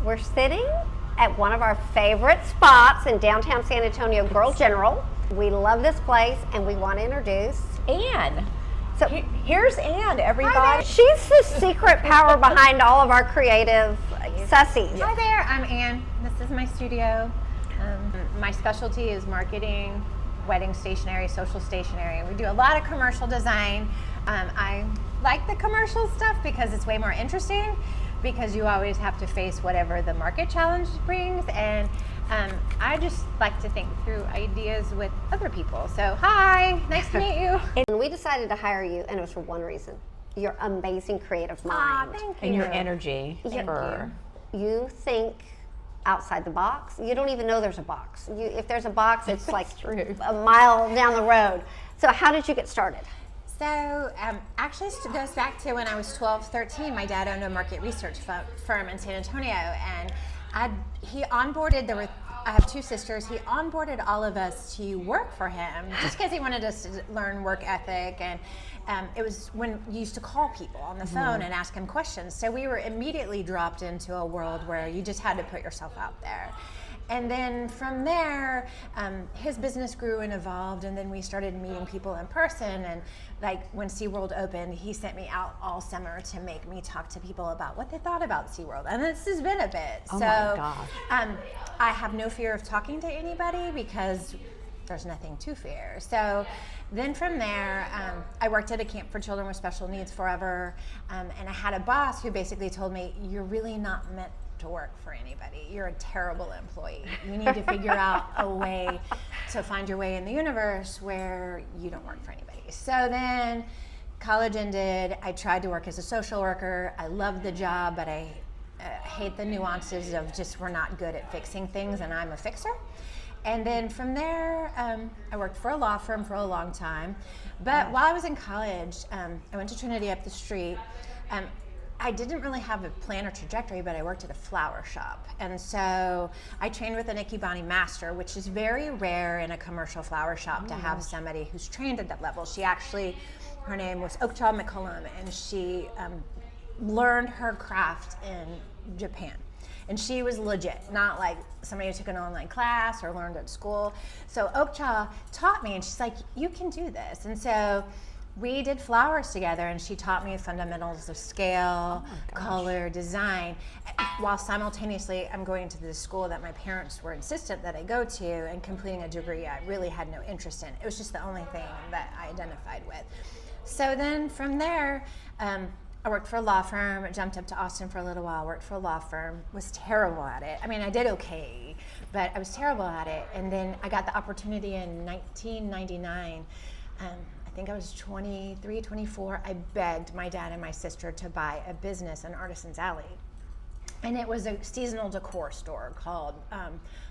We're sitting at one of our favorite spots in downtown San Antonio, Girl General. We love this place and we want to introduce Anne. So here's Anne, everybody. She's the secret power behind all of our creative sussies. Hi there, I'm Anne. This is my studio. My specialty is marketing, wedding stationery, social stationery. We do a lot of commercial design. I like the commercial stuff because it's way more interesting, because you always have to face whatever the market challenge brings, and I just like to think through ideas with other people. So hi, nice to meet you. And we decided to hire you, and it was for one reason: your amazing creative mind. Thank you. And your energy. You think outside the box. You don't even know there's a box. If there's a box, it's like a mile down the road. So how did you get started? So actually it goes back to when I was 12, 13. My dad owned a market research firm in San Antonio, and he onboarded, I have two sisters, he onboarded all of us to work for him just because he wanted us to learn work ethic, and it was when you used to call people on the phone and ask them questions. So we were immediately dropped into a world where you just had to put yourself out there. And then from there, his business grew and evolved, and then we started meeting people in person. And like when SeaWorld opened, he sent me out all summer to make me talk to people about what they thought about SeaWorld. And this has been a bit. Oh so my gosh. I have no fear of talking to anybody because there's nothing to fear. So then from there, I worked at a camp for children with special needs forever. And I had a boss who basically told me, you're really not meant to work for anybody. You're a terrible employee. You need to figure out a way to find your way in the universe where you don't work for anybody. So then college ended. I tried to work as a social worker. I loved the job, but I hate the nuances of just we're not good at fixing things, and I'm a fixer. And then from there, I worked for a law firm for a long time. But while I was in college, I went to Trinity up the street. I didn't really have a plan or trajectory, but I worked at a flower shop. And so I trained with an Ikebana master, which is very rare in a commercial flower shop to have somebody who's trained at that level. She actually, her name was Okcha McCullum, and she learned her craft in Japan. And she was legit, not like somebody who took an online class or learned at school. So Okcha taught me, and she's like, you can do this. And so we did flowers together, and she taught me fundamentals of scale, color, design, while simultaneously I'm going to the school that my parents were insistent that I go to and completing a degree I really had no interest in. It was just the only thing that I identified with. So then from there, I worked for a law firm, jumped up to Austin for a little while, worked for a law firm, was terrible at it. I mean, I did okay, but I was terrible at it. And then I got the opportunity in 1999. I think I was 23, 24. I begged my dad and my sister to buy a business in Artisan's Alley. And it was a seasonal decor store called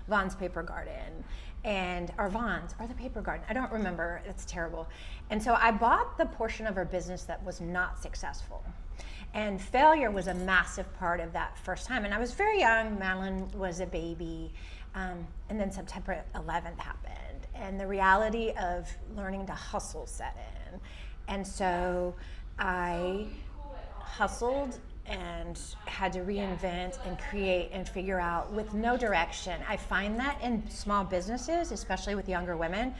Vaughn's Paper Garden, or the Paper Garden. I don't remember, it's terrible. And so I bought the portion of her business that was not successful. And failure was a massive part of that first time. And I was very young, Madeline was a baby, and then September 11th happened. And the reality of learning to hustle set in. And so I hustled and had to reinvent and create and figure out with no direction. I find that in small businesses, especially with younger women,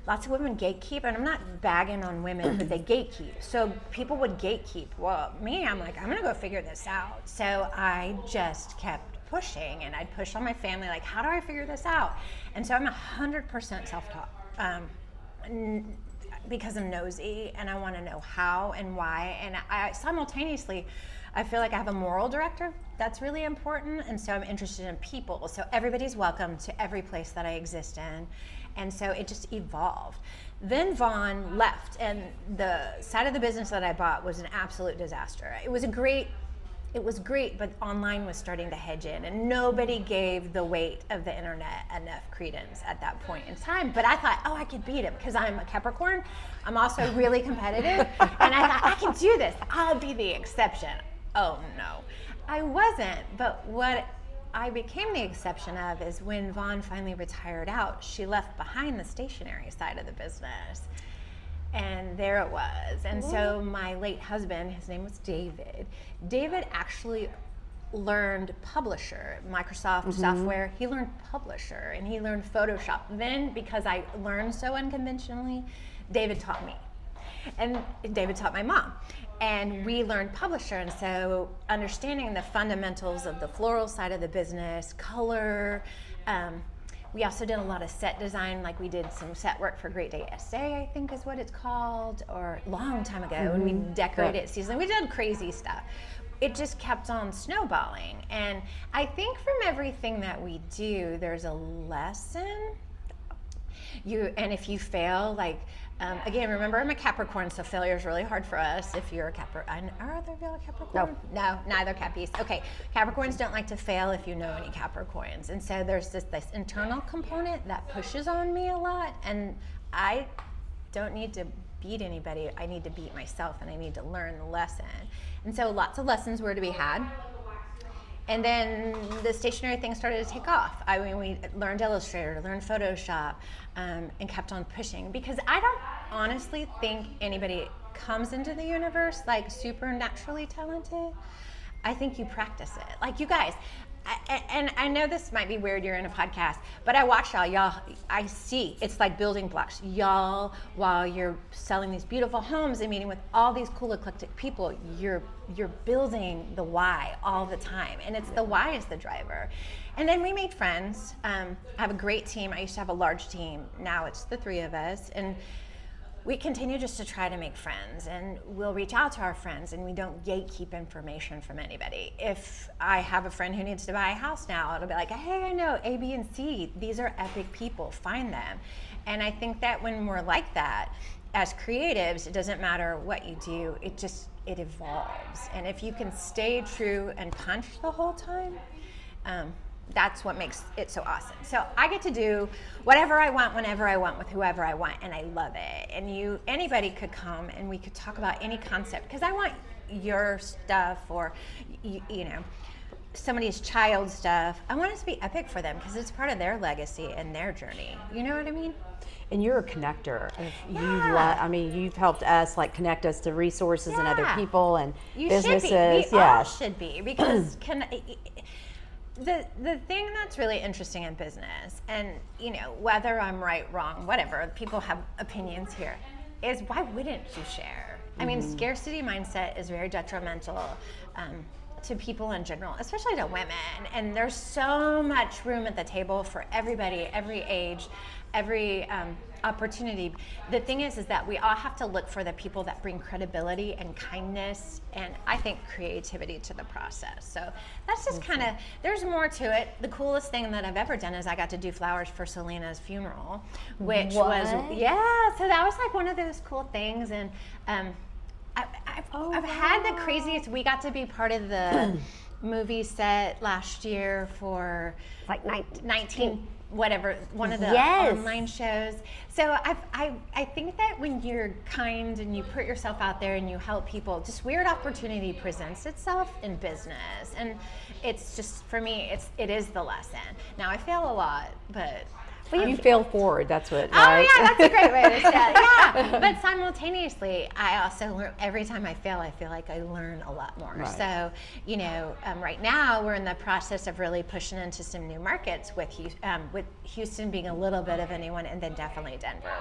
lots of women gatekeep, and I'm not bagging on women, but they gatekeep. So people would gatekeep. Well, me, I'm like, I'm gonna go figure this out. So I just kept pushing, and I'd push on my family, like, how do I figure this out? And so I'm 100% self-taught because I'm nosy and I want to know how and why. And I simultaneously, I feel like I have a moral director that's really important, and so I'm interested in people. So everybody's welcome to every place that I exist in. And so it just evolved. Then Vaughn left, and the side of the business that I bought was an absolute disaster. It was great, but online was starting to hedge in, and nobody gave the weight of the internet enough credence at that point in time. But I thought, I could beat him because I'm a Capricorn. I'm also really competitive, and I thought, I can do this. I'll be the exception. Oh no, I wasn't. But what I became the exception of is when Vaughn finally retired out, she left behind the stationery side of the business. And there it was. And so my late husband, his name was David. David actually learned Publisher, Microsoft software. He learned Publisher, and he learned Photoshop. Then, because I learned so unconventionally, David taught me. And David taught my mom. And we learned Publisher, and so understanding the fundamentals of the floral side of the business, color. We also did a lot of set design, like we did some set work for Great Day SA, I think is what it's called, or a long time ago, and we decorated it seasonally. We did crazy stuff. It just kept on snowballing. And I think from everything that we do, there's a lesson. And if you fail, like, again, remember I'm a Capricorn, so failure is really hard for us. If you're a Capricorn, are there real Capricorn? No, neither Cappies. Okay, Capricorns don't like to fail if you know any Capricorns. And so there's this internal component that pushes on me a lot, and I don't need to beat anybody. I need to beat myself, and I need to learn the lesson. And so lots of lessons were to be had. And then the stationery thing started to take off. I mean, we learned Illustrator, learned Photoshop, and kept on pushing. Because I don't honestly think anybody comes into the universe like supernaturally talented. I think you practice it. Like you guys, and I know this might be weird, you're in a podcast, but I watch y'all, I see, it's like building blocks. Y'all, while you're selling these beautiful homes and meeting with all these cool eclectic people, you're building the why all the time. And it's the why is the driver. And then we made friends. I have a great team. I used to have a large team. Now it's the three of us. And we continue just to try to make friends, and we'll reach out to our friends, and we don't gatekeep information from anybody. If I have a friend who needs to buy a house now, it'll be like, hey, I know A, B, and C. These are epic people. Find them. And I think that when we're like that, as creatives, it doesn't matter what you do. It evolves. And if you can stay true and punch the whole time, that's what makes it so awesome. So I get to do whatever I want, whenever I want, with whoever I want, and I love it. And anybody could come and we could talk about any concept, because I want your stuff or, somebody's child stuff. I want it to be epic for them because it's part of their legacy and their journey. You know what I mean? And you're a connector. You've helped us connect us to resources and other people and businesses. Should be. We all should be, because the thing that's really interesting in business, and whether I'm right, wrong, whatever, people have opinions here, is why wouldn't you share? I mean, scarcity mindset is very detrimental to people in general, especially to women. And there's so much room at the table for everybody, every age, every opportunity. The thing is that we all have to look for the people that bring credibility and kindness and I think creativity to the process. So that's just kind of, there's more to it. The coolest thing that I've ever done is I got to do flowers for Selena's funeral, which so that was like one of those cool things. And I've had the craziest, we got to be part of the movie set last year for like 19 whatever, one of the online shows. So I think that when you're kind and you put yourself out there and you help people, just weird opportunity presents itself in business. And it's just, for me, it is the lesson. Now I fail a lot, but you fail forward, that's what, right? Oh yeah, that's a great way to say it. Yeah, but simultaneously, I also learn, every time I fail, I feel like I learn a lot more. Right. So, right now we're in the process of really pushing into some new markets with Houston being a little bit of a new one, and then definitely Denver.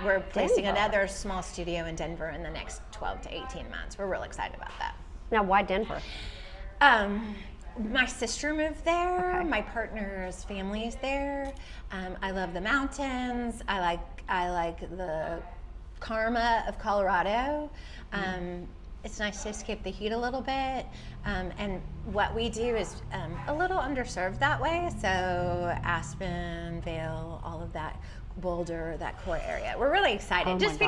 We're placing another small studio in Denver in the next 12 to 18 months. We're real excited about that. Now, why Denver? My sister moved there. Okay. My partner's family is there. I love the mountains. I like the karma of Colorado. It's nice to escape the heat a little bit. And what we do is a little underserved that way. So Aspen, Vail, all of that, Boulder, that core area. We're really excited because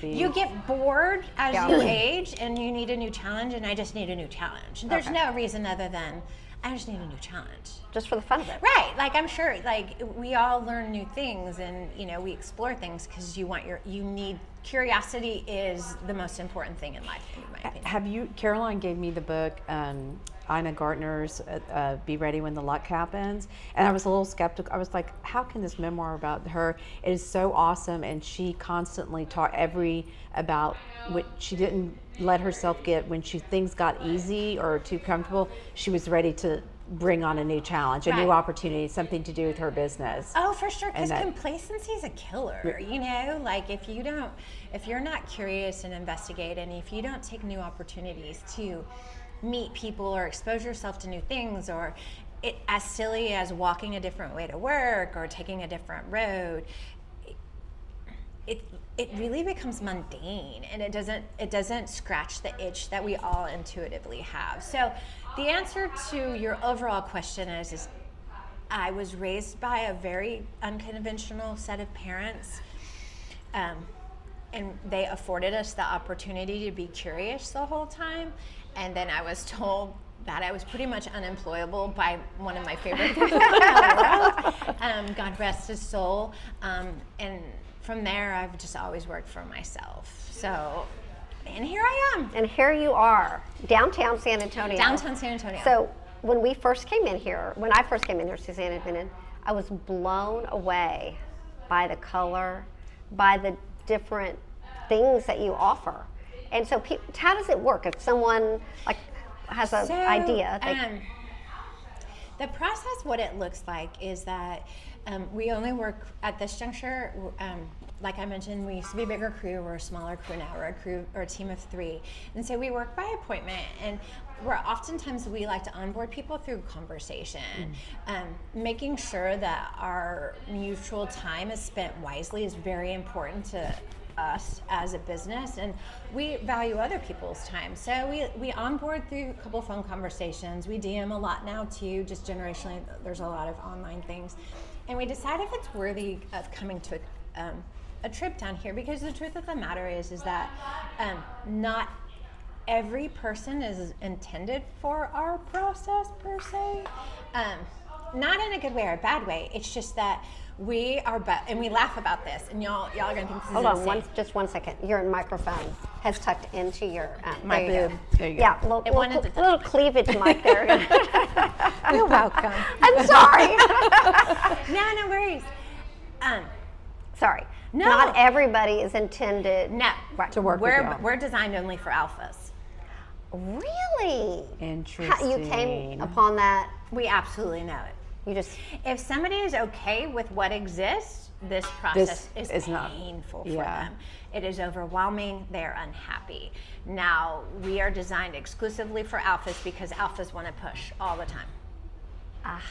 you get bored as you age and you need a new challenge, and I just need a new challenge. There's no reason other than I just need a new challenge. Just for the fun of it. Right. Like I'm sure we all learn new things and we explore things because you need curiosity is the most important thing in life, in my opinion. Caroline gave me the book Ina Gartner's Be Ready When the Luck Happens. And I was a little skeptical. I was like, how can this memoir about her? It is so awesome. And she constantly taught about what she didn't let herself get when things got easy or too comfortable. She was ready to bring on a new challenge, a new opportunity, something to do with her business. Oh, for sure, because complacency is a killer, you know? Like, if you're not curious and investigate, and if you don't take new opportunities to meet people or expose yourself to new things, or as silly as walking a different way to work or taking a different road, it really becomes mundane, and it doesn't scratch the itch that we all intuitively have. So the answer to your overall question is I was raised by a very unconventional set of parents, and they afforded us the opportunity to be curious the whole time. And then I was told that I was pretty much unemployable by one of my favorite people in the world. God rest his soul. And from there, I've just always worked for myself. So, and here I am. And here you are, downtown San Antonio. Downtown San Antonio. So when I first came in here, Suzanne had been in, I was blown away by the color, by the different things that you offer. And so how does it work if someone has an idea? The process, what it looks like is that we only work at this juncture. Like I mentioned, we used to be a bigger crew. We're a smaller crew now. We're a team of 3, and so we work by appointment. And oftentimes we like to onboard people through conversation, making sure that our mutual time is spent wisely is very important to us as a business, and we value other people's time. So we onboard through a couple phone conversations. We DM a lot now too, just generationally. There's a lot of online things, and we decide if it's worthy of coming to a trip down here, because the truth of the matter is that not every person is intended for our process per se. Not in a good way or a bad way. It's just that we are, and we laugh about this, and y'all are gonna think this Hold is on, insane. just 1 second. Your microphone has tucked into your My there you boob. go. There you go. Yeah, little cleavage mic there. You're welcome. I'm sorry. No worries. Sorry. No. Not everybody is intended. No. Right. To work with y'all. We're designed only for alphas. Really? Interesting. You came upon that. We absolutely know it. You just. If somebody is okay with what exists, this process This is is not- painful for yeah. them. It is overwhelming. They are unhappy. Now, we are designed exclusively for alphas because alphas want to push all the time. I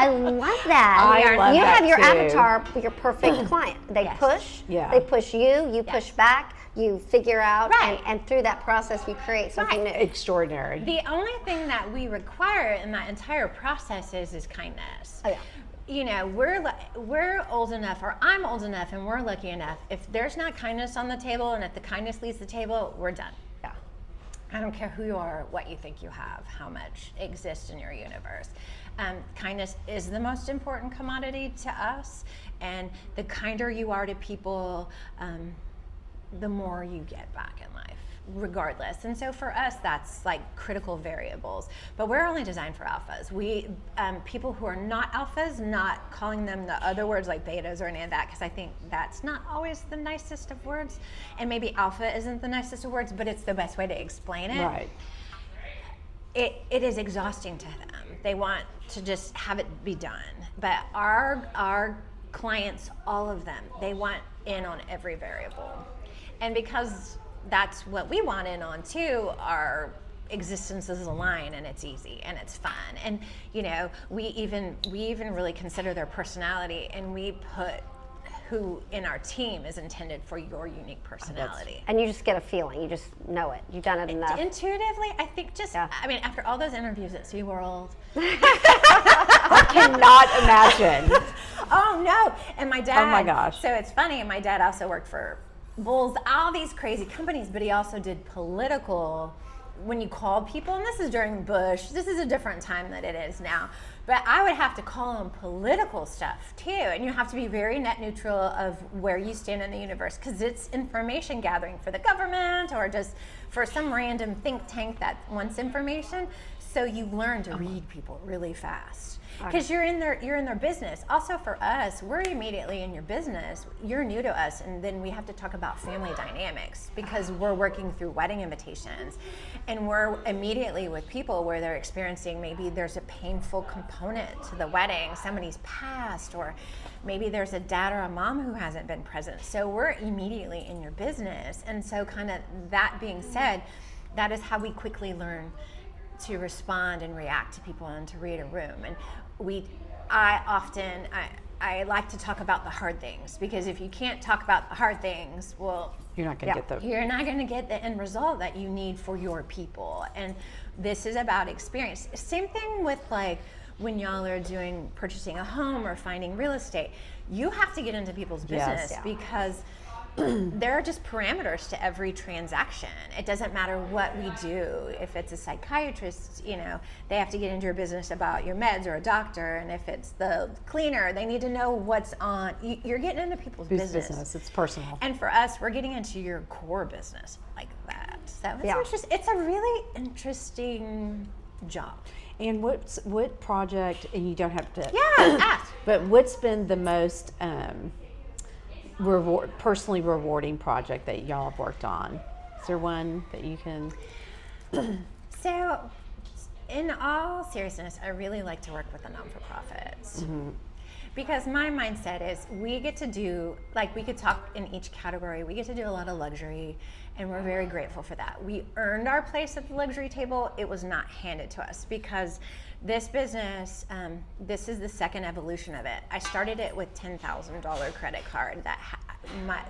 love that. I love you that have your too. avatar, your perfect client. They Yes. push. Yeah. They push you. You push back. You figure out, Right. and through that process, you create something new. Extraordinary. The only thing that we require in that entire process is kindness. Oh, yeah. You know, we're old enough, or I'm old enough, and we're lucky enough. If there's not kindness on the table, and if the kindness leaves the table, we're done. Yeah. I don't care who you are, what you think you have, how much exists in your universe. Kindness is the most important commodity to us, and the kinder you are to people, the more you get back in life, regardless. And so for us, that's like critical variables. But we're only designed for alphas. We people who are not alphas, not calling them the other words like betas or any of that, because I think that's not always the nicest of words. And maybe alpha isn't the nicest of words, but it's the best way to explain it. Right. It is exhausting to them. They want to just have it be done. But our clients, all of them, they want in on every variable. And because that's what we want in on too, our existences align, and it's easy and it's fun. And you know, we even really consider their personality, and we put who in our team is intended for your unique personality. And you just get a feeling. You just know it. You've done it enough. Intuitively, I think I mean, after all those interviews at SeaWorld. I cannot imagine. Oh no! And my dad. Oh my gosh. So it's funny. My dad also worked for Bulls, all these crazy companies, but he also did political. When you called people, and this is during Bush. This is a different time than it is now. But I would have to call on political stuff too, and you have to be very net neutral of where you stand in the universe, because it's information gathering for the government or just for some random think tank that wants information. So you learn to read people really fast, because you're in their business. Also for us, we're immediately in your business. You're new to us, and then we have to talk about family dynamics, because we're working through wedding invitations, and we're immediately with people where they're experiencing, maybe there's a painful component to the wedding, somebody's passed, or maybe there's a dad or a mom who hasn't been present. So we're immediately in your business. And so kind of that being said, that is how we quickly learn to respond and react to people and to read a room. And I like to talk about the hard things, because if you can't talk about the hard things, well, You're not going to you're not going to get the end result that you need for your people. And this is about experience. Same thing with like when y'all are purchasing a home or finding real estate. You have to get into people's business, because there are just parameters to every transaction. It doesn't matter what we do. If it's a psychiatrist, they have to get into your business about your meds, or a doctor. And if it's the cleaner, they need to know what's on. You're getting into people's business. It's personal. And for us, we're getting into your core business like that. So it's a really interesting job. And what project, and you don't have to ask, but what's been the most personally rewarding project that y'all have worked on? Is there one that you can? So, in all seriousness, I really like to work with the non-for-profits. Mm-hmm. Because my mindset is we get to do, like we could talk in each category, we get to do a lot of luxury, and we're very grateful for that. We earned our place at the luxury table. It was not handed to us, because this business, this is the second evolution of it. I started it with $10,000 credit card.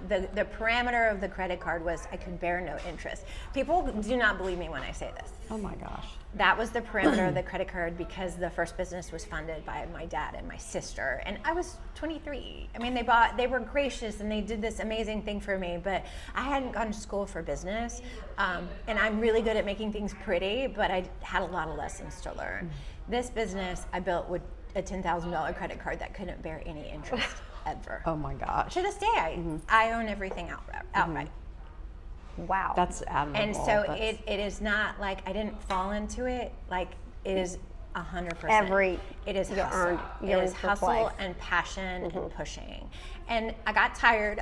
The parameter of the credit card was I could bear no interest. People do not believe me when I say this. Oh my gosh. That was the parameter of the credit card, because the first business was funded by my dad and my sister, and I was 23. I mean, they were gracious and they did this amazing thing for me, but I hadn't gone to school for business, and I'm really good at making things pretty, but I had a lot of lessons to learn. This business I built with a $10,000 credit card that couldn't bear any interest ever. Oh my gosh. To this day, I own everything outright. Wow. That's admirable. And so it is not like I didn't fall into it. Like it is 100%. It is hustle. It is hustle and passion and pushing. And I got tired.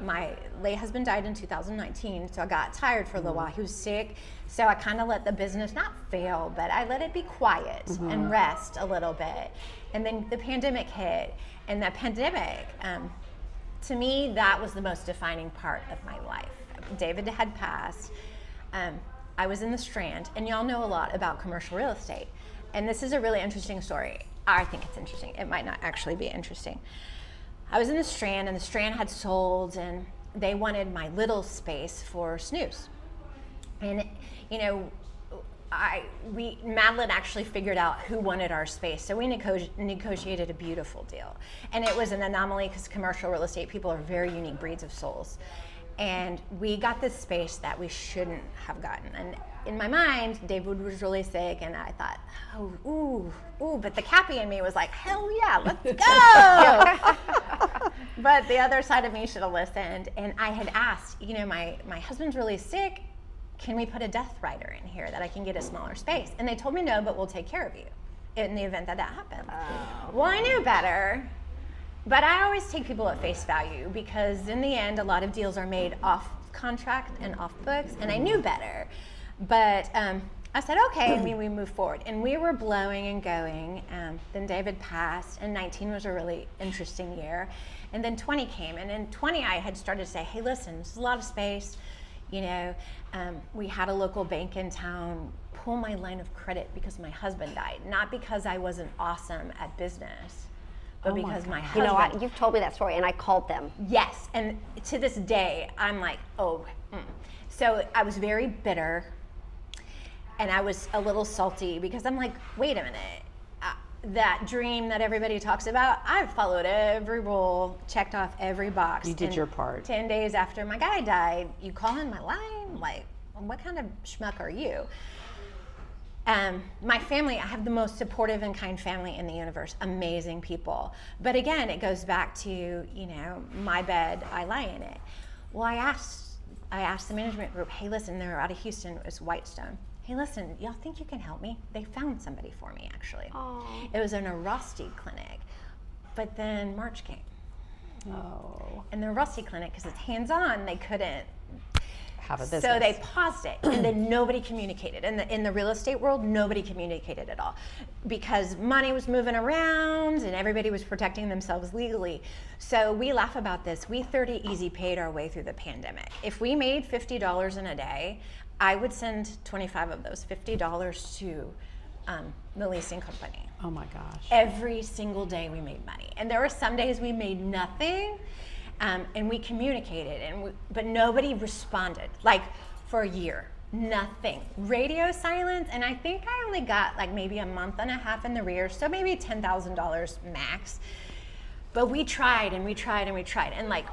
My late husband died in 2019, so I got tired for a little while. He was sick, so I kind of let the business not fail, but I let it be quiet and rest a little bit. And then the pandemic hit, and the pandemic, to me, that was the most defining part of my life. David had passed. I was in the Strand, and y'all know a lot about commercial real estate. And this is a really interesting story. I think it's interesting. It might not actually be interesting. I was in the Strand, and the Strand had sold, and they wanted my little space for snooze. And Madeline actually figured out who wanted our space, so we negotiated a beautiful deal. And it was an anomaly, because commercial real estate people are very unique breeds of souls. And we got this space that we shouldn't have gotten. And in my mind, David was really sick, and I thought, but the Cappy in me was like, hell yeah, let's go. But the other side of me should have listened. And I had asked, my husband's really sick. Can we put a death rider in here that I can get a smaller space? And they told me no, but we'll take care of you in the event that happened. Well, I knew better. But I always take people at face value, because in the end, a lot of deals are made off contract and off books, and I knew better. But I said, okay, and we moved forward. And we were blowing and going. Then David passed, and 19 was a really interesting year. And then 20 came, and in 20, I had started to say, hey, listen, this is a lot of space. We had a local bank in town pull my line of credit because my husband died, not because I wasn't awesome at business. But because my husband... you've told me that story, and I called them. Yes, and to this day, I'm like, So I was very bitter, and I was a little salty, because I'm like, wait a minute. That dream that everybody talks about, I've followed every rule, checked off every box. You did your part. 10 days after my guy died, you call in my line? Like, what kind of schmuck are you? My family, I have the most supportive and kind family in the universe. Amazing people. But again, it goes back to, my bed, I lie in it. Well, I asked the management group, hey, listen, they're out of Houston, it was Whitestone. Hey, listen, y'all think you can help me? They found somebody for me, actually. Aww. It was in a Rusty clinic. But then March came. Oh. And the Rusty clinic, because it's hands-on, they couldn't Have a business. So they paused it, and then nobody communicated. In the real estate world, nobody communicated at all because money was moving around and everybody was protecting themselves legally. So we laugh about this. We 30 easy paid our way through the pandemic. If we made $50 in a day, I would send 25 of those $50 to the leasing company. Oh my gosh. Every single day we made money. And there were some days we made nothing. And we communicated, but nobody responded, like for a year, nothing. Radio silence, and I think I only got like maybe a month and a half in the rear, so maybe $10,000 max. But we tried and we tried and we tried, and like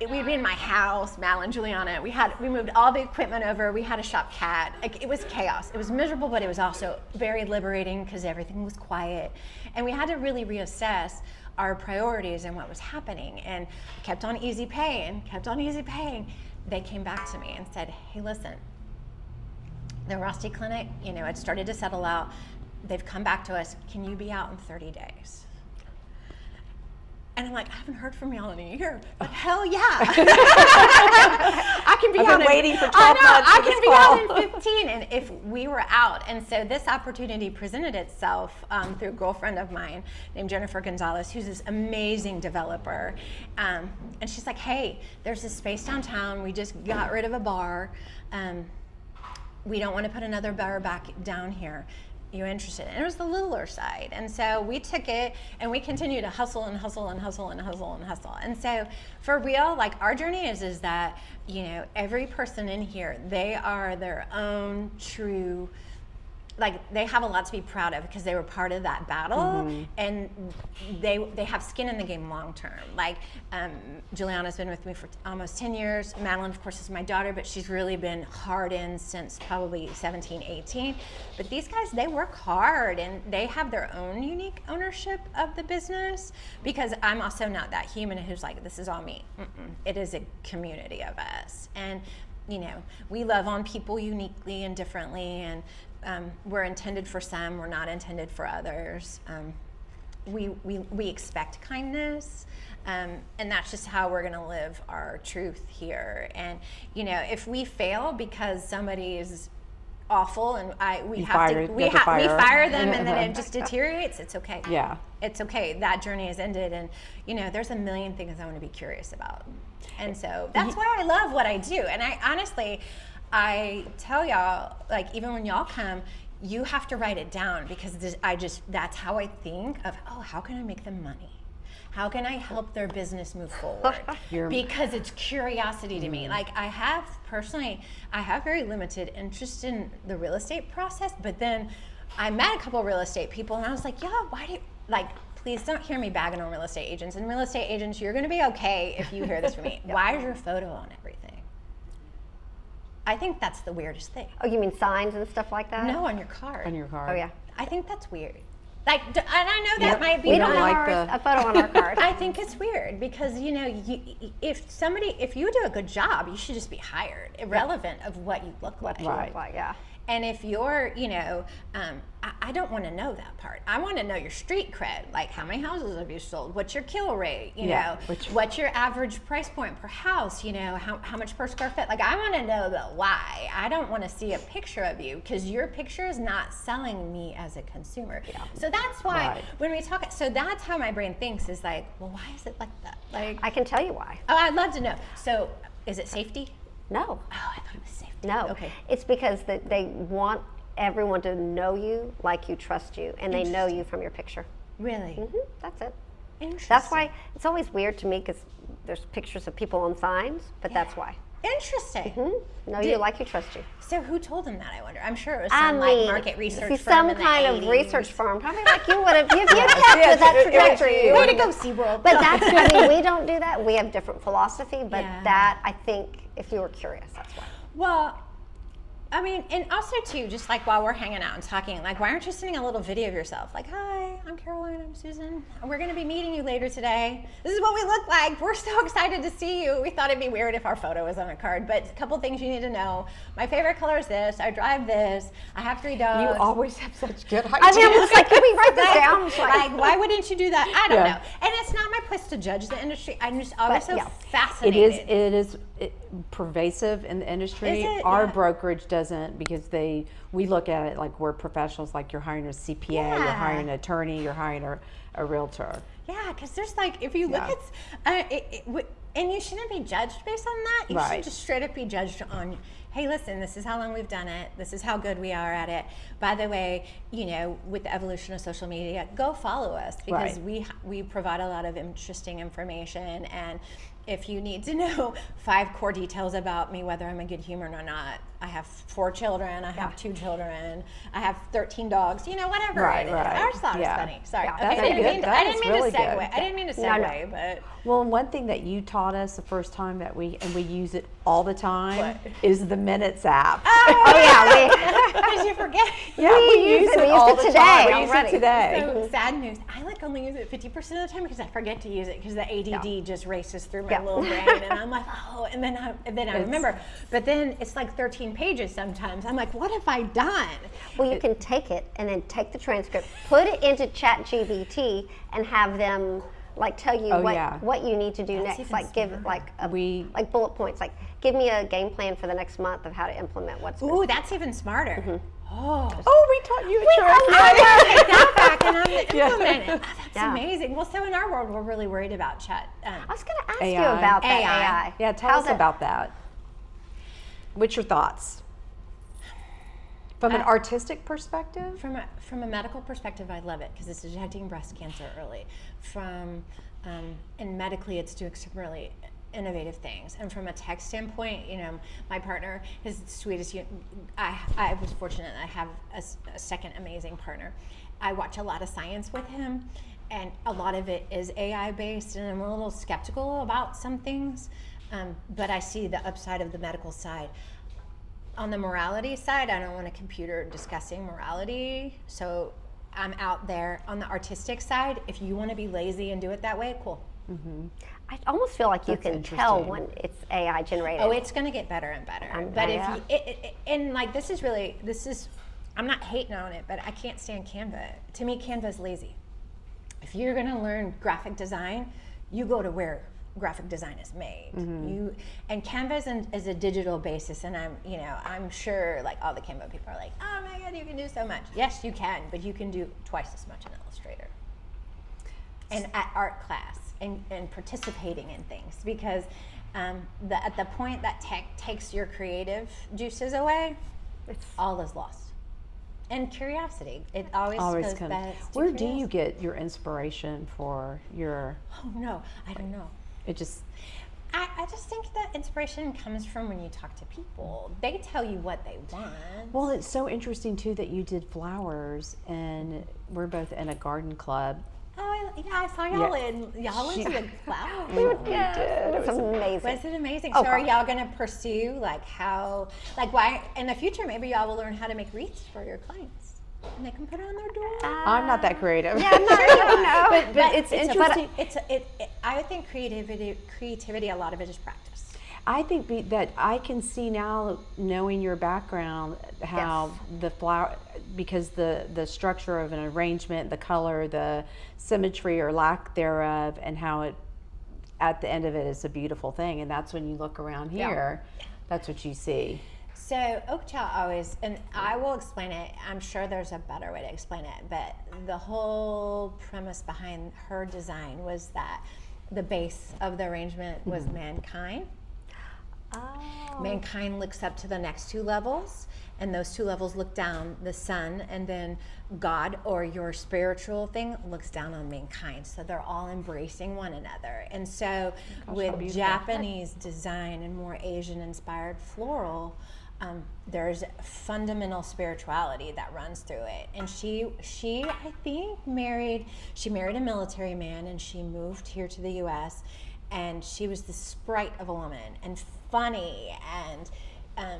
we'd be in my house, Mal and Juliana. We moved all the equipment over. We had a shop cat. Like, it was chaos. It was miserable, but it was also very liberating because everything was quiet, and we had to really reassess our priorities and what was happening, and kept on easy pay and kept on easy paying. They came back to me and said, hey, listen, the Rusty clinic, it started to settle out. They've come back to us. Can you be out in 30 days? And I'm like, I haven't heard from y'all in a year, but hell yeah. I can be I've out been waiting for 12 months I for can this be call. out in 15, and if we were out. And so this opportunity presented itself through a girlfriend of mine named Jennifer Gonzalez, who's this amazing developer. And she's like, hey, there's this space downtown. We just got rid of a bar. We don't want to put another bar back down here. You interested? And it was the littler side. And so we took it and we continue to hustle and hustle and hustle and hustle and hustle. And so for real, like our journey is that, every person in here, they are their own true, like they have a lot to be proud of because they were part of that battle, and they have skin in the game long term. Like Juliana's been with me for almost 10 years. Madeline, of course, is my daughter, but she's really been hard in since probably 17, 18. But these guys, they work hard and they have their own unique ownership of the business, because I'm also not that human who's like, this is all me. It is a community of us. And we love on people uniquely and differently, and we're intended for some, we're not intended for others. We expect kindness, and that's just how we're going to live our truth here. And if we fail because somebody is awful and we fire them and then it just deteriorates, it's okay. Yeah, it's okay. That journey has ended, and there's a million things I want to be curious about. And so that's why I love what I do. And I honestly, I tell y'all, like, even when y'all come, you have to write it down, because that's how I think of, how can I make them money? How can I help their business move forward? Because it's curiosity to me. Like, I have very limited interest in the real estate process, but then I met a couple of real estate people and I was like, please don't hear me bagging on real estate agents. And real estate agents, you're gonna be okay if you hear this from me. Why is your photo on everything? I think that's the weirdest thing. Oh, you mean signs and stuff like that? No, on your card. on your card. Oh, yeah. I think that's weird. Like, and I know that might be We don't like have the- a photo on our card. I think it's weird because, if you do a good job, you should just be hired, irrelevant of what you look like. Right. Like, yeah. And if you're, I don't want to know that part. I want to know your street cred, like how many houses have you sold? What's your kill rate? What's your average price point per house? How much per square foot? Like, I want to know the why. I don't want to see a picture of you, because your picture is not selling me as a consumer. Yeah. So that's why when we talk, so that's how my brain thinks, is like, well, why is it like that? Like, I can tell you why. oh, I'd love to know. So is it safety? No. Oh, I thought it was safety. No. Okay. It's because they want everyone to know you, like you, trust you, and they know you from your picture. Really? That's it. Interesting. That's why it's always weird to me, because there's pictures of people on signs, but that's why. Interesting. Know you, like you, trust you. So who told them that, I wonder? I'm sure it was I some mean, market research see, firm some in the kind 80s. of research firm, probably like you would have. You kept with that trajectory. Way to go, SeaWorld. But that's, we don't do that. We have different philosophy, but Yeah. that, I think, if you were curious, that's why. Well, I mean, and also too, just like while we're hanging out and talking, like, why aren't you sending a little video of yourself? Like, hi, I'm Caroline, I'm Susan. We're going to be meeting you later today. This is what we look like. We're so excited to see you. We thought it'd be weird if our photo was on a card, but a couple things you need to know. My favorite color is this. I drive this. I have 3 dogs. You always have such good ideas. I mean, I'm just like, can we write this down? It's Like, why wouldn't you do that? I don't Yeah. know. And it's not my place to judge the industry. I'm just always so yeah. fascinated. It is pervasive in the industry. Is it? Our Yeah. brokerage doesn't, because we look at it like we're professionals, like you're hiring a CPA, you're Yeah. hiring an attorney, you're hiring a realtor. Yeah, because there's like, if you look Yeah. at, and you shouldn't be judged based on that. You Right. should just straight up be judged on, hey, listen, this is how long we've done it. This is how good we are at it. By the way, you know, with the evolution of social media, go follow us, because we provide a lot of interesting information. And if you need to know 5 core details about me, whether I'm a good human or not, I have 4 children, I have 2 children, I have 13 dogs, you know, whatever Right, it is. right. I just thought it was Yeah. funny. Sorry. Yeah. Okay, That's I didn't good. mean to, That I is didn't mean really to segue. good. I didn't mean to No, segue, no. but Well, and one thing that you taught us the first time that we use it all the time What? is the Minutes app. Oh yeah, did you forget? Yeah, we use it. We used all it the today time. We use already. it today. So sad news. I like only use it 50% of the time because I forget to use it because the ADD just races through my Yeah. little brain, and I'm like, oh, and then I remember. But then it's like 13 pages sometimes. I'm like, what have I done? Well, you can take it and then take the transcript, put it into ChatGPT, and have them like tell you what you need to do That's next. even Like give smarter. like bullet points. Like give me a game plan for the next month of how to implement what's been. Ooh, that's even smarter. Oh. Oh, we taught you a trick. I'm gonna take that back and I'm gonna Yeah. implement it. Oh, that's Yeah. amazing. Well, so in our world, we're really worried about chat. I was going to ask you AI. about that AI. AI. Yeah, tell How's us it- about that. What's your thoughts? From an artistic perspective? From a medical perspective, I love it because it's detecting breast cancer early. And medically, it's doing some really innovative things. And from a tech standpoint, you know, my partner is the sweetest. I was fortunate that I have a second amazing partner. I watch a lot of science with him, and a lot of it is AI based, and I'm a little skeptical about some things, but I see the upside of the medical side. On the morality side, I don't want a computer discussing morality, so I'm out there. On the artistic side, if you want to be lazy and do it that way, cool. I almost feel like you That's can tell interesting. when it's AI generated. Oh, it's going to get better and better. But yeah. if you, and like this is, I'm not hating on it, but I can't stand Canva. To me, Canva is lazy. If you're going to learn graphic design, you go to where graphic design is made. And Canva is a digital basis, and I'm sure like all the Canva people are like, oh my god, you can do so much. Yes, you can, but you can do twice as much in Illustrator. And at art class and participating in things, because at the point that tech takes your creative juices away, all is lost. And curiosity, it always goes comes. back to Where do curiosity. you get your inspiration for your? Oh no, I don't know. It just. I just think that inspiration comes from when you talk to people. They tell you what they want. Well, it's so interesting too that you did flowers, and we're both in a garden club. Oh, I saw y'all y'all into the flowers. It's amazing. Was it amazing? Oh, So are gosh. y'all gonna pursue why in the future maybe y'all will learn how to make wreaths for your clients and they can put it on their door. I'm not that creative. Yeah, I'm not really, no. But it's interesting. I think creativity, a lot of it is practice. I think that I can see now, knowing your background, how the flower, because the structure of an arrangement, the color, the symmetry or lack thereof, and how it, at the end of it, is a beautiful thing. And that's when you look around here, that's what you see. So Oakjaw always, and I will explain it, I'm sure there's a better way to explain it, but the whole premise behind her design was that the base of the arrangement was mankind. Oh. Mankind looks up to the next 2 levels, and those 2 levels look down, the sun, and then God, or your spiritual thing, looks down on mankind. So they're all embracing one another. And so with Japanese design and more Asian inspired floral, there's fundamental spirituality that runs through it. And she I think married a military man, and she moved here to the US, and she was the sprite of a woman, and funny, and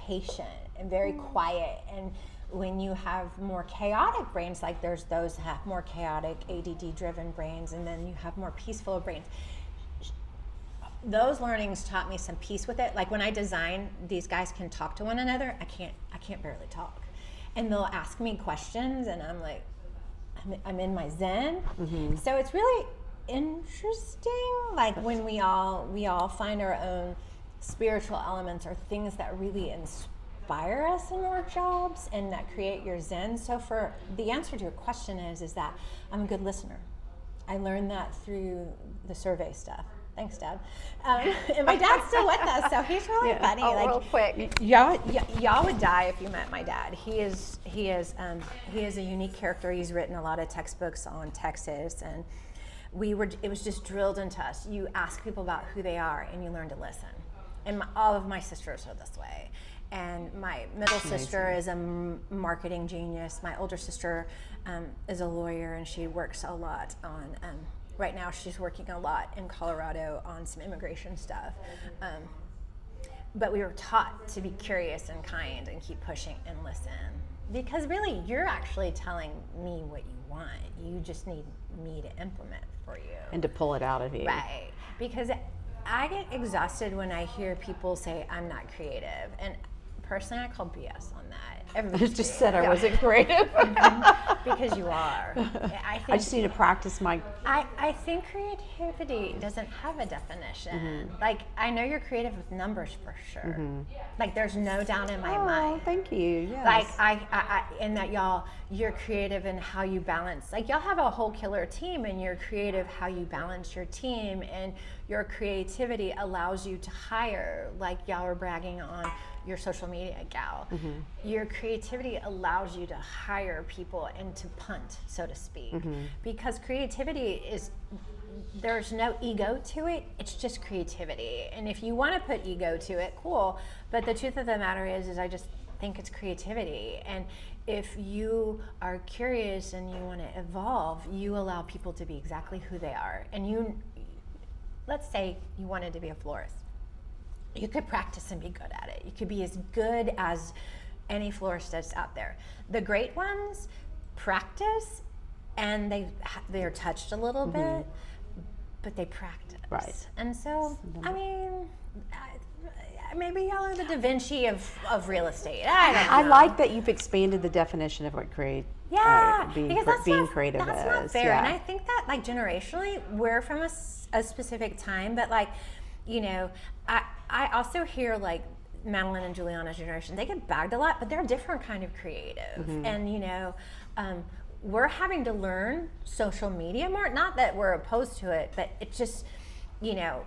patient and very quiet. And when you have more chaotic brains, like there's those that have more chaotic ADD driven brains, and then you have more peaceful brains. Those learnings taught me some peace with it. Like when I design, these guys can talk to one another. I can't barely talk. And they'll ask me questions and I'm like, I'm in my zen. So it's really interesting, like when we all find our own spiritual elements or things that really inspire us in our jobs and that create your zen. So for the answer to your question is that I'm a good listener. I learned that through the survey stuff. Thanks, Dad. And my dad's still with us, so he's really funny. Oh, like, real quick. Y'all would die if you met my dad. He is a unique character. He's written a lot of textbooks on Texas, and it was just drilled into us. You ask people about who they are, and you learn to listen. And all of my sisters are this way. And my middle sister is a marketing genius. My older sister is a lawyer, and she works a lot on. Right now, she's working a lot in Colorado on some immigration stuff. But we were taught to be curious and kind and keep pushing and listen. Because really, you're actually telling me what you want. You just need me to implement for you. And to pull it out of you. Right. Because I get exhausted when I hear people say, I'm not creative. And personally, I call BS on that. Everybody's just creative. said I wasn't creative. Because you are. I just need to practice my... I think creativity doesn't have a definition. Like, I know you're creative with numbers for sure. Like, there's no doubt in my mind. Thank you. Yes. Like, I in that you're creative in how you balance. Like, y'all have a whole killer team, and you're creative how you balance your team, and your creativity allows you to hire. Like, y'all are bragging on your social media gal. Your creativity allows you to hire people and to punt, so to speak. Because creativity there's no ego to it, it's just creativity. And if you want to put ego to it, cool. But the truth of the matter is I just think it's creativity. And if you are curious and you want to evolve, you allow people to be exactly who they are. And let's say you wanted to be a florist. You could practice and be good at it. You could be as good as any florist that's out there. The great ones practice, and they're touched a little bit, but they practice. Right. And so, I mean, maybe y'all are the Da Vinci of real estate. I like that you've expanded the definition of what being creative is. That's not fair. And I think that, like, generationally, we're from a specific time, but, like, you know, I also hear, like, Madeline and Juliana's generation, they get bagged a lot, but they're a different kind of creative. And, you know, we're having to learn social media more. Not that we're opposed to it, but it just, you know,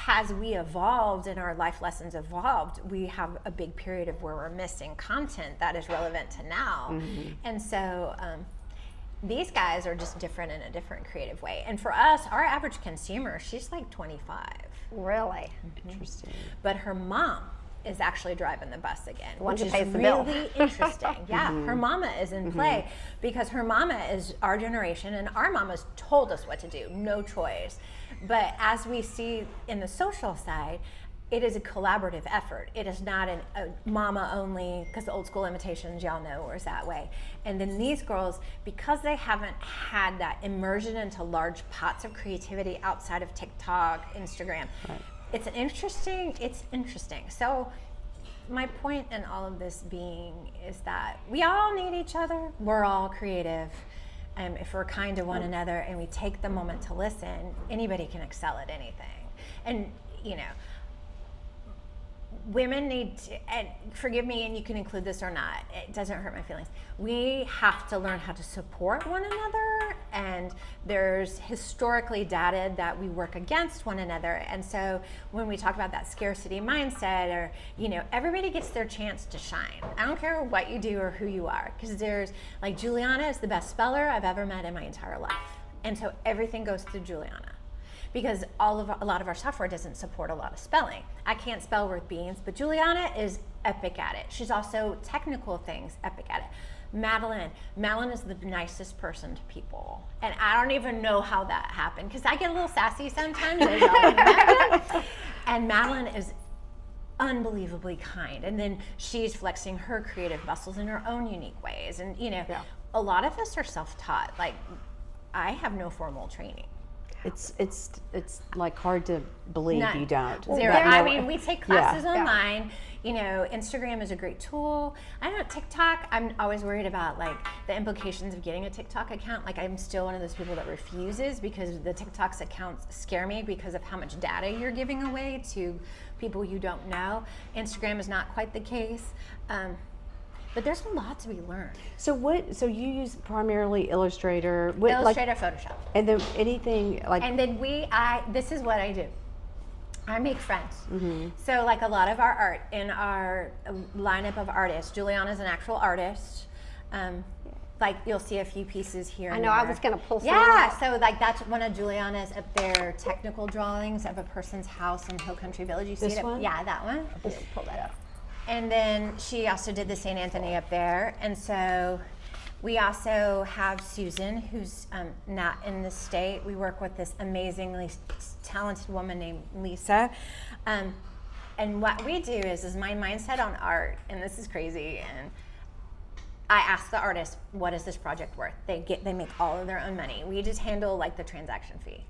as we evolved and our life lessons evolved, we have a big period of where we're missing content that is relevant to now. And so these guys are just different in a different creative way. And for us, our average consumer, she's like 25. Really? Interesting. But her mom is actually driving the bus again, One which who is pays the bill. really interesting. Yeah, her mama is in play because her mama is our generation, and our mamas told us what to do, no choice. But as we see in the social side, it is a collaborative effort. It is not a mama only, because the old school imitations, y'all know, was that way. And then these girls, because they haven't had that immersion into large pots of creativity outside of TikTok, Instagram, it's interesting. So my point in all of this being is that we all need each other. We're all creative. If we're kind to one another and we take the moment to listen, anybody can excel at anything. And, you know, women need to, and forgive me, and you can include this or not, it doesn't hurt my feelings. We have to learn how to support one another, and there's historically data that we work against one another. And so when we talk about that scarcity mindset, or, you know, everybody gets their chance to shine. I don't care what you do or who you are, because there's, like, Juliana is the best speller I've ever met in my entire life. And so everything goes through Juliana, because a lot of our software doesn't support a lot of spelling. I can't spell worth beans, but Juliana is epic at it. She's also technical things epic at it. Madeline is the nicest person to people. And I don't even know how that happened, because I get a little sassy sometimes, as y'all imagine. And Madeline is unbelievably kind, and then she's flexing her creative muscles in her own unique ways. And a lot of us are self-taught. Like, I have no formal training. It's like hard to believe None. you don't. Zero. But I mean, we take classes Yeah. online. Instagram is a great tool. I know TikTok, I'm always worried about like the implications of getting a TikTok account. Like, I'm still one of those people that refuses, because the TikTok's accounts scare me because of how much data you're giving away to people you don't know. Instagram is not quite the case. But there's a lot to be learned. So you use primarily Illustrator, Illustrator, Photoshop. and then anything like. And then this is what I do. I make friends. Mm-hmm. So like a lot of our art in our lineup of artists, Juliana's an actual artist. Like, you'll see a few pieces here. I and know, I there. was going to pull some Yeah, out. so like that's one of Juliana's up there technical drawings of a person's house in Hill Country Village. You see This it? one? Yeah, that one. Pull that up. And then she also did the St. Anthony up there. And so we also have Susan, who's not in the state. We work with this amazingly talented woman named Lisa. And what we do is my mindset on art, and this is crazy, and I ask the artist, what is this project worth? They make all of their own money. We just handle like the transaction fee.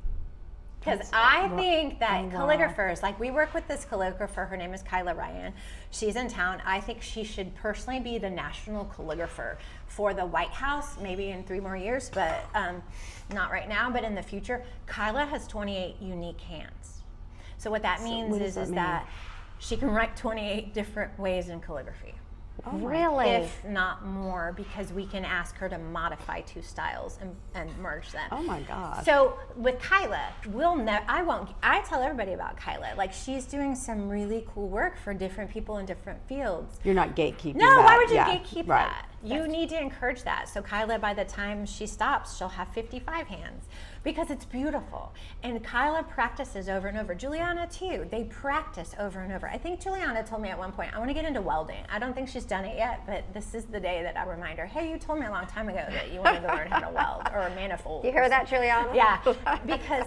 Because I think that calligraphers, like we work with this calligrapher, her name is Kyla Ryan. She's in town. I think she should personally be the national calligrapher for the White House, maybe in 3 more years, but not right now, but in the future. Kyla has 28 unique hands. So what that means is that she can write 28 different ways in calligraphy. Oh, really? If not more, because we can ask her to modify 2 styles and merge them. Oh my gosh. So with Kyla, I tell everybody about Kyla. Like, she's doing some really cool work for different people in different fields. You're not gatekeeping No, that. why would you Yeah, gatekeep right. that? You need to encourage that. So Kyla, by the time she stops, she'll have 55 hands, because it's beautiful. And Kyla practices over and over. Juliana too. They practice over and over. I think Juliana told me at one point, I want to get into welding. I don't think she's done it yet, but this is the day that I remind her, hey, you told me a long time ago that you wanted to learn how to weld or a manifold. You hear that, Juliana? Yeah, because,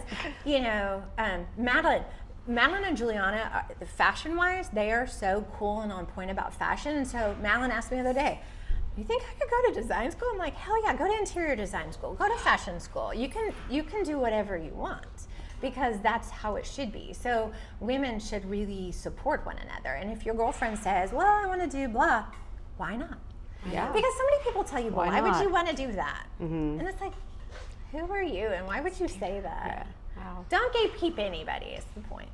Madeline and Juliana, fashion-wise, they are so cool and on point about fashion. And so Madeline asked me the other day, you think I could go to design school? I'm like, hell yeah, go to interior design school, go to fashion school. You can do whatever you want, because that's how it should be. So women should really support one another. And if your girlfriend says, well, I want to do blah, why not? Yeah. Because so many people tell you, well, Why why would not? you want to do that? Mm-hmm. And it's like, who are you and why would you say that? Yeah. Wow. Don't gatekeep anybody is the point.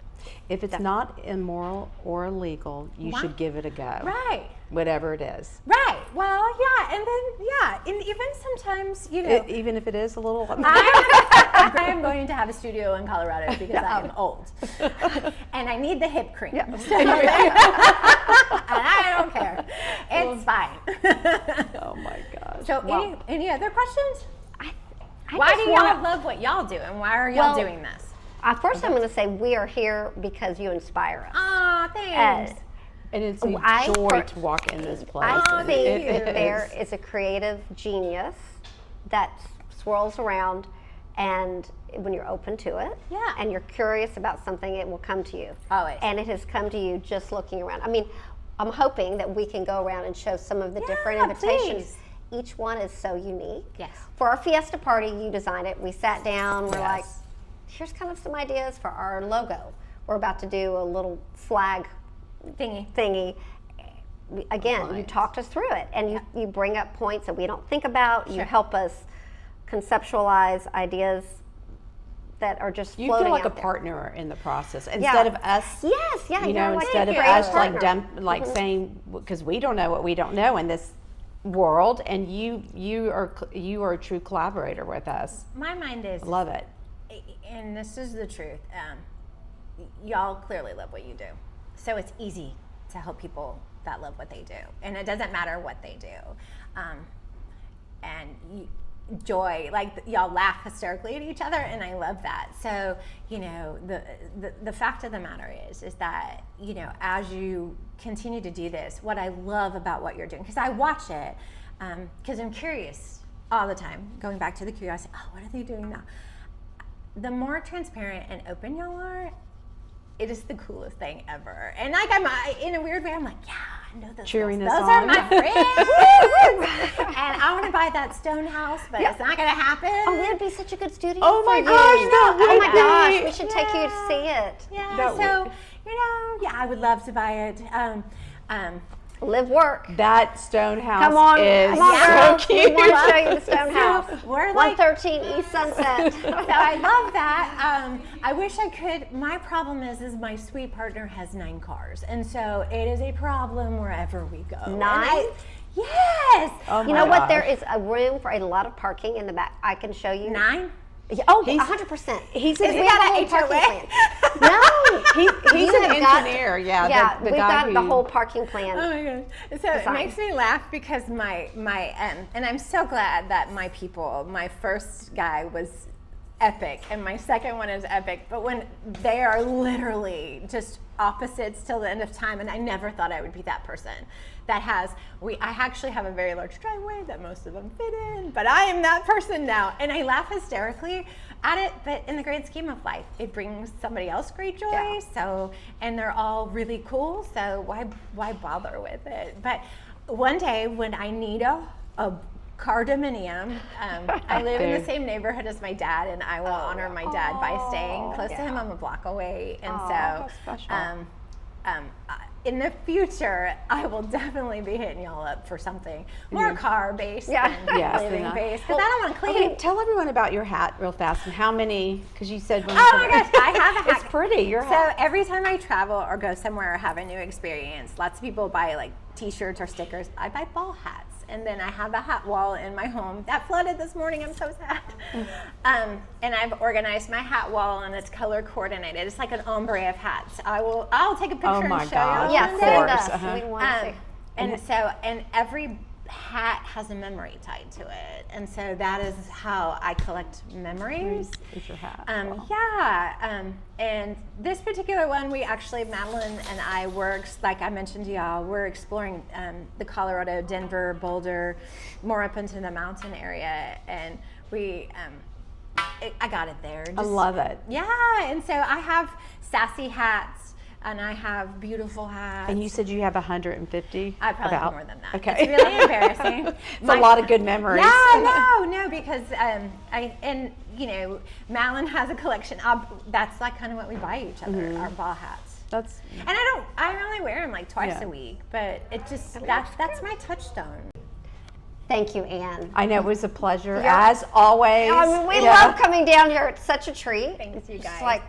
If it's not immoral or illegal, you Why? should give it a go. Right. Whatever it is. Right. Well, yeah. And then, and even sometimes, Even if it is a little. I am going to have a studio in Colorado because I am old. And I need the hip cream. Yeah. So, and I don't care. It's fine. Oh my gosh. So Wow. any other questions? I Why just do y'all wanna- love what y'all do, and why are y'all Well, doing this? First, I'm going to say we are here because you inspire us. Aw, thanks. And it's a I joy per- to walk in this place. I and think it that there is a creative genius that swirls around, and when you're open to it, Yeah. and you're curious about something, it will come to you. Always. And it has come to you just looking around. I mean, I'm hoping that we can go around and show some of the different Yeah, invitations. please. Each one is so unique. Yes. For our Fiesta party, you designed it. We sat down, we're like, Yes. here's kind of some ideas for our logo. We're about to do a little flag thingy. Again, you talked us through it, and you bring up points that we don't think about. You Sure. help us conceptualize ideas that are just You floating feel like a out there. partner in the process instead of us. Yes, yeah, You know, you're like instead a of great us partner. like saying, because we don't know what we don't know in this world, and you are a true collaborator with us. My mind is, Love it. and this is the truth, y'all clearly love what you do. So it's easy to help people that love what they do. And it doesn't matter what they do. Joy, like y'all laugh hysterically at each other, and I love that. So, the fact of the matter is that, as you continue to do this, what I love about what you're doing, because I watch it, because I'm curious all the time, going back to the curiosity, what are they doing now? The more transparent and open y'all are, it is the coolest thing ever. And like in a weird way, I'm like, yeah, I know those. Cheering those us are on. my friends. And I want to buy that stone house, but it's not gonna happen. Oh, that would be such a good studio. Oh my for gosh, you. that Oh would my be. gosh, we should take you to see it. Yeah. That So I would love to buy it. Live, work. That stone house Come on, is come on, so girls. cute. We want to show you the stone house. We're like, 113 East Sunset. so I love that. I wish I could. My problem is my sweet partner has 9 cars, and so it is a problem wherever we go. And 9? Yes. Oh You my know what? gosh. There is a room for a lot of parking in the back. I can show you. 9. Yeah, oh, He's- 100%. He's We an, got got a an whole parking HOA? plan. No, he's you an have got- engineer. Yeah, yeah, the we've guy got the who- whole parking plan. Oh my gosh. So it Fine. makes me laugh because my and I'm so glad that my first guy was epic and my second one is epic, but when they are literally just opposites till the end of time, and I never thought I would be that person that has I actually have a very large driveway that most of them fit in, but I am that person now, and I laugh hysterically at it, but in the grand scheme of life, it brings somebody else great joy. Yeah. So, and they're all really cool, so why bother with it? But one day when I need a condominium, I live in the Dude. same neighborhood as my dad, and I will honor my dad by staying close to him. I'm a block away, and how special. in the future, I will definitely be hitting y'all up for something more car-based Yeah. than Yes, living-based, because I don't want to clean. Okay, tell everyone about your hat real fast and how many, because you said when Oh my gosh, I have a hat. It's pretty, your So hat. every time I travel or go somewhere or have a new experience, lots of people buy like t-shirts or stickers. I buy ball hats. And then I have a hat wall in my home. That flooded this morning, I'm so sad. And I've organized my hat wall and it's color coordinated. It's like an ombre of hats. I'll take a picture Oh my and show gosh. you. Yeah, Of send course, us. uh-huh. We want to see. And every hat has a memory tied to it. And so that is how I collect memories. Is your hat. Wow. Yeah, and this particular one, Madeline and I were, like I mentioned to y'all, we're exploring the Colorado, Denver, Boulder, more up into the mountain area, and I got it there. I love it. Yeah, and so I have sassy hats, and I have beautiful hats. And you said you have 150? I probably have about? more than that. Okay. It's really embarrassing. It's a lot of good memories. Yeah, no, because Malin has a collection. That's like kind of what we buy each other, our ball hats. That's And I only wear them like twice Yeah. a week, but it just that's my touchstone. Thank you, Anne. I know, it was a pleasure, as always. I mean, we Yeah. love coming down here. It's such a treat. Thanks, you It's guys. like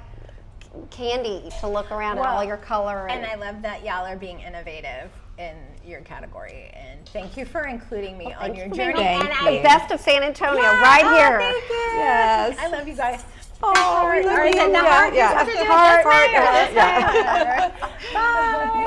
candy to look around at Well, all your color. And I love that y'all are being innovative in your category, and thank you for including me on thank your you for being journey. Thank and you. the best of San Antonio, Yeah, right oh, here. Thank you. Yes. I love you guys. Oh, we love Or is you. it the Yeah, heart? yeah. You have to do it Heart, this way or heart, this way? Bye.